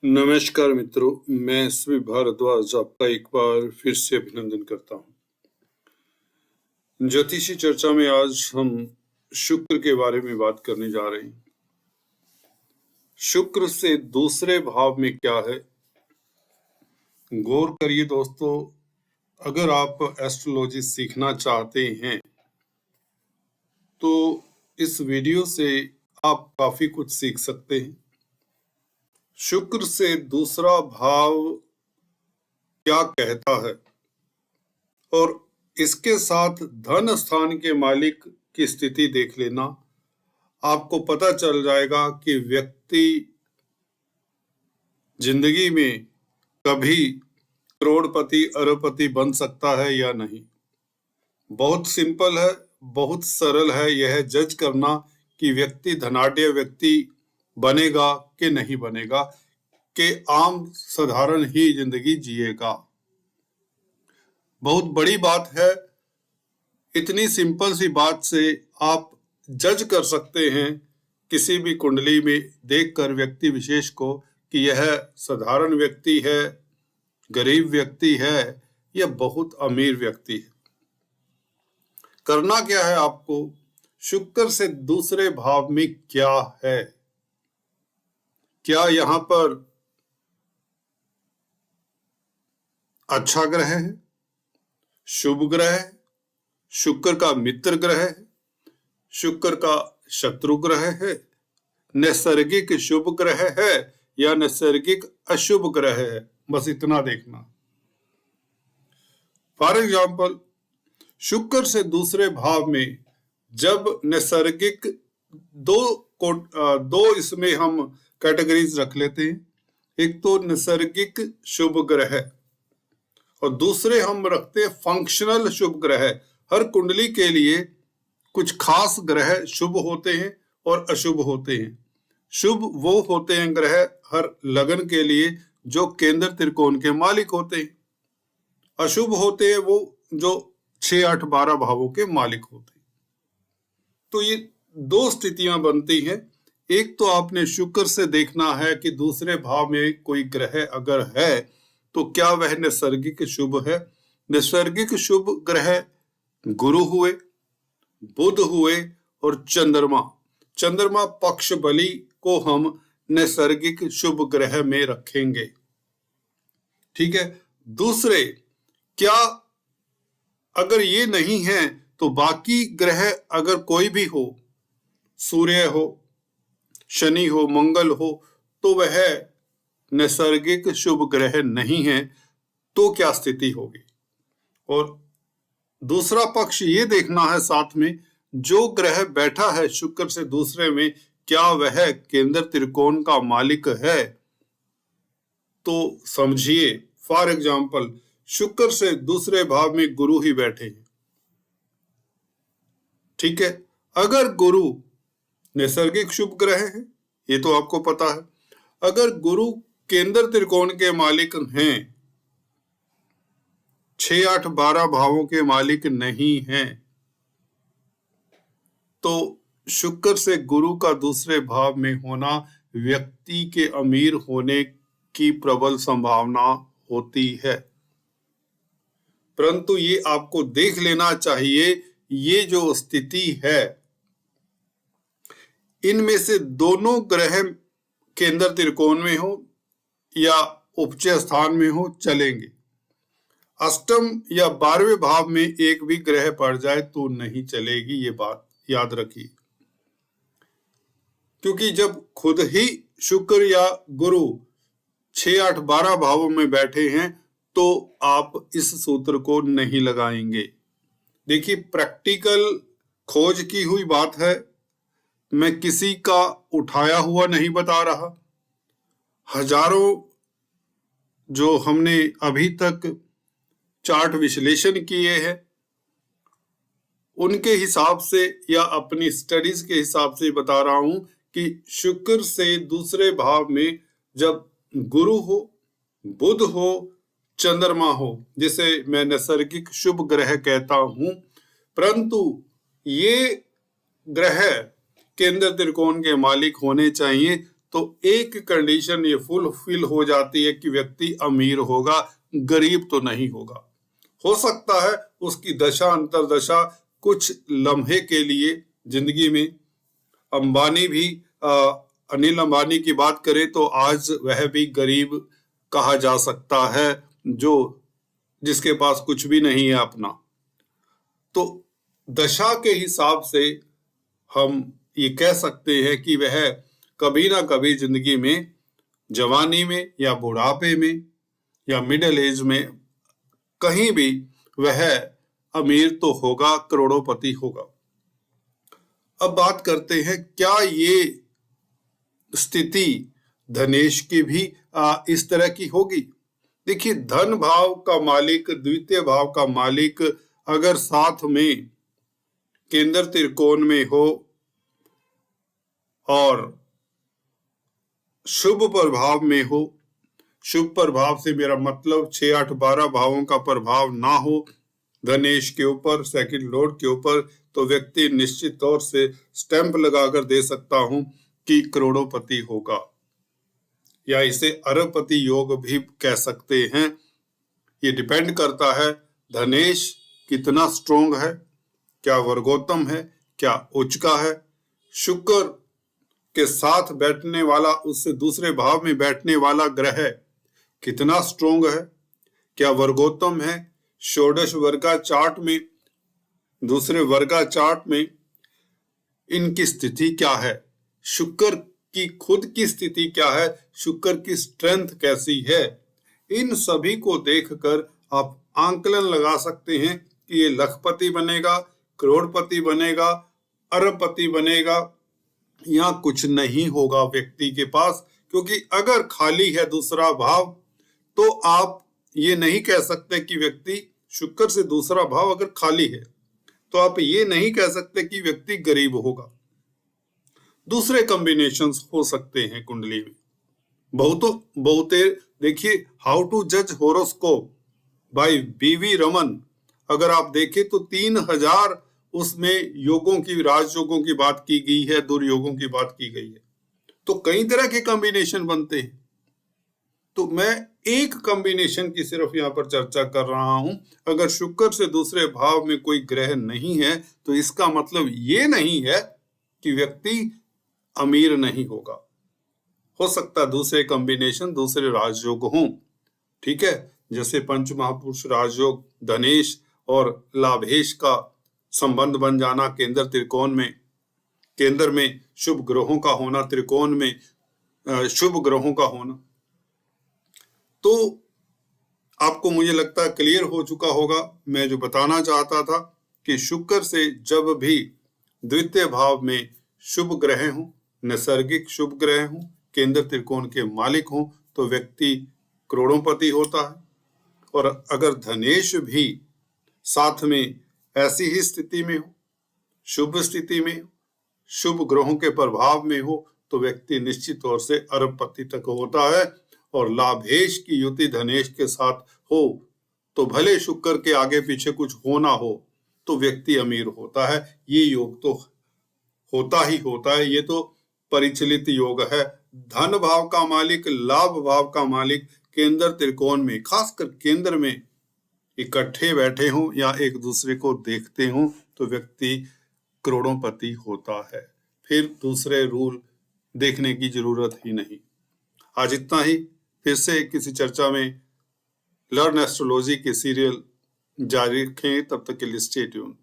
नमस्कार मित्रों, मैं एसवी भारद्वाज आपका एक बार फिर से अभिनंदन करता हूं। ज्योतिषी चर्चा में आज हम शुक्र के बारे में बात करने जा रहे हैं। शुक्र से दूसरे भाव में क्या है, गौर करिए दोस्तों। अगर आप एस्ट्रोलॉजी सीखना चाहते हैं तो इस वीडियो से आप काफी कुछ सीख सकते हैं। शुक्र से दूसरा भाव क्या कहता है और इसके साथ धन स्थान के मालिक की स्थिति देख लेना, आपको पता चल जाएगा कि व्यक्ति जिंदगी में कभी करोड़पति अरबपति बन सकता है या नहीं। बहुत सिंपल है, बहुत सरल है यह जज करना कि व्यक्ति धनाढ्य व्यक्ति बनेगा कि नहीं बनेगा, कि आम साधारण ही जिंदगी जिएगा। बहुत बड़ी बात है। इतनी सिंपल सी बात से आप जज कर सकते हैं किसी भी कुंडली में देखकर व्यक्ति विशेष को कि यह साधारण व्यक्ति है, गरीब व्यक्ति है या बहुत अमीर व्यक्ति है। करना क्या है आपको, शुक्र से दूसरे भाव में क्या है, क्या यहां पर अच्छा ग्रह है, शुभ ग्रह है, शुक्र का मित्र ग्रह है, शुक्र का शत्रु ग्रह है, नैसर्गिक शुभ ग्रह है या नैसर्गिक अशुभ ग्रह है। बस इतना देखना। फॉर एग्जाम्पल, शुक्र से दूसरे भाव में जब नैसर्गिक दो इसमें हम कैटेगरीज रख लेते हैं। एक तो नैसर्गिक शुभ ग्रह और दूसरे हम रखते हैं फंक्शनल शुभ ग्रह। हर कुंडली के लिए कुछ खास ग्रह शुभ होते हैं और अशुभ होते हैं। शुभ वो होते हैं ग्रह हर लगन के लिए जो केंद्र त्रिकोण के मालिक होते हैं। अशुभ होते हैं वो जो 6, 8, 12 भावों के मालिक होते हैं। तो ये दो स्थितियां बनती हैं। एक तो आपने शुक्र से देखना है कि दूसरे भाव में कोई ग्रह अगर है तो क्या वह नैसर्गिक शुभ है। नैसर्गिक शुभ ग्रह गुरु हुए, बुध हुए और चंद्रमा। चंद्रमा पक्ष बली को हम नैसर्गिक शुभ ग्रह में रखेंगे। ठीक है। दूसरे, क्या अगर ये नहीं है तो बाकी ग्रह अगर कोई भी हो, सूर्य हो, शनि हो, मंगल हो, तो वह नैसर्गिक शुभ ग्रह नहीं है, तो क्या स्थिति होगी। और दूसरा पक्ष ये देखना है साथ में, जो ग्रह बैठा है शुक्र से दूसरे में, क्या वह केंद्र त्रिकोण का मालिक है। तो समझिए, फॉर एग्जाम्पल, शुक्र से दूसरे भाव में गुरु ही बैठे हैं। ठीक है। अगर गुरु नैसर्गिक शुभ ग्रह है, ये तो आपको पता है। अगर गुरु केंद्र त्रिकोण के मालिक हैं, 6, 8, 12 भावों के मालिक नहीं हैं, तो शुक्र से गुरु का दूसरे भाव में होना व्यक्ति के अमीर होने की प्रबल संभावना होती है। परंतु ये आपको देख लेना चाहिए, ये जो स्थिति है, इनमें से दोनों ग्रह केंद्र त्रिकोण में हो या उपचय स्थान में हो चलेंगे। अष्टम या 12वें भाव में एक भी ग्रह पड़ जाए तो नहीं चलेगी, ये बात याद रखिए। क्योंकि जब खुद ही शुक्र या गुरु 6, 8, 12 भावों में बैठे हैं तो आप इस सूत्र को नहीं लगाएंगे। देखिए, प्रैक्टिकल खोज की हुई बात है, मैं किसी का उठाया हुआ नहीं बता रहा। हजारों जो हमने अभी तक चार्ट विश्लेषण किए हैं उनके हिसाब से या अपनी स्टडीज के हिसाब से बता रहा हूं कि शुक्र से दूसरे भाव में जब गुरु हो, बुध हो, चंद्रमा हो, जिसे मैं नैसर्गिक शुभ ग्रह कहता हूं, परंतु ये ग्रह केंद्र त्रिकोण के मालिक होने चाहिए, तो एक कंडीशन ये फुलफिल हो जाती है कि व्यक्ति अमीर होगा, गरीब तो नहीं होगा। हो सकता है उसकी दशा अंतरदशा कुछ लम्हे के लिए जिंदगी में, अंबानी भी अनिल अंबानी की बात करें तो आज वह भी गरीब कहा जा सकता है, जो जिसके पास कुछ भी नहीं है अपना। तो दशा के हिसाब से हम ये कह सकते हैं कि वह कभी ना कभी जिंदगी में, जवानी में या बुढ़ापे में या मिडिल एज में, कहीं भी वह अमीर तो होगा, करोड़ोंपति होगा। अब बात करते हैं, क्या ये स्थिति धनेश की भी इस तरह की होगी? देखिए, धन भाव का मालिक, द्वितीय भाव का मालिक अगर साथ में केंद्र त्रिकोण में हो और शुभ प्रभाव में हो, शुभ प्रभाव से मेरा मतलब 6, 8, 12 भावों का प्रभाव ना हो धनेश के ऊपर, सेकंड लॉर्ड के ऊपर, तो व्यक्ति निश्चित तौर से स्टैंप लगाकर दे सकता हूं कि करोड़ोंपति होगा, या इसे अरबपति योग भी कह सकते हैं। ये डिपेंड करता है धनेश कितना स्ट्रोंग है, क्या वर्गोत्तम है, क्या उच्च का है, शुक्र के साथ बैठने वाला, उससे दूसरे भाव में बैठने वाला ग्रह कितना स्ट्रोंग है, क्या वर्गोत्तम है, षोडश वर्गा चार्ट में, दूसरे वर्गा चार्ट में इनकी स्थिति क्या है, शुक्र की खुद की स्थिति क्या है, शुक्र की स्ट्रेंथ कैसी है, इन सभी को देखकर आप आंकलन लगा सकते हैं कि ये लखपति बनेगा, करोड़पति बनेगा, अरबपति बनेगा, या कुछ नहीं होगा व्यक्ति के पास। क्योंकि अगर खाली है दूसरा भाव, तो आप ये नहीं कह सकते कि व्यक्ति, शुक्र से दूसरा भाव अगर खाली है तो आप ये नहीं कह सकते कि व्यक्ति गरीब होगा। दूसरे कॉम्बिनेशंस हो सकते हैं कुंडली में, बहुते। देखिए, हाउ टू जज होरोस्कोप बाय बीवी रमन, अगर आप देखें तो 3000 उसमें योगों की, राजयोगों की बात की गई है, दुर्योगों की बात की गई है। तो कई तरह के कॉम्बिनेशन बनते हैं। तो मैं एक कॉम्बिनेशन की सिर्फ यहाँ पर चर्चा कर रहा हूं। अगर शुक्र से दूसरे भाव में कोई ग्रह नहीं है तो इसका मतलब ये नहीं है कि व्यक्ति अमीर नहीं होगा। हो सकता दूसरे कॉम्बिनेशन, दूसरे राजयोग हों, ठीक है। जैसे पंच महापुरुष राजयोग, धनेश और लाभेश का संबंध बन जाना, केंद्र त्रिकोण में, केंद्र में शुभ ग्रहों का होना, त्रिकोण में शुभ ग्रहों का होना। तो आपको मुझे लगता है क्लियर हो चुका होगा मैं जो बताना चाहता था कि शुक्र से जब भी द्वितीय भाव में शुभ ग्रह हों, नैसर्गिक शुभ ग्रह हों, केंद्र त्रिकोण के मालिक हों, तो व्यक्ति करोड़ोंपति होता है। और अगर धनेश भी साथ में ऐसी ही स्थिति में हो, शुभ स्थिति में हो, शुभ ग्रहों के प्रभाव में हो, तो व्यक्ति निश्चित तौर से अरबपति तक होता है। और लाभेश की युति धनेश के साथ हो तो भले शुक्र के आगे पीछे कुछ हो ना हो, तो व्यक्ति अमीर होता है। ये योग तो होता ही होता है, ये तो परिचलित योग है। धन भाव का मालिक, लाभ भाव का मालिक केंद्र त्रिकोण में, खासकर केंद्र में इकट्ठे बैठे हों या एक दूसरे को देखते हों, तो व्यक्ति करोड़ोंपति होता है। फिर दूसरे रूल देखने की जरूरत ही नहीं। आज इतना ही। फिर से किसी चर्चा में लर्न एस्ट्रोलॉजी के सीरियल जारी रखें। तब तक के लिए स्टे ट्यून।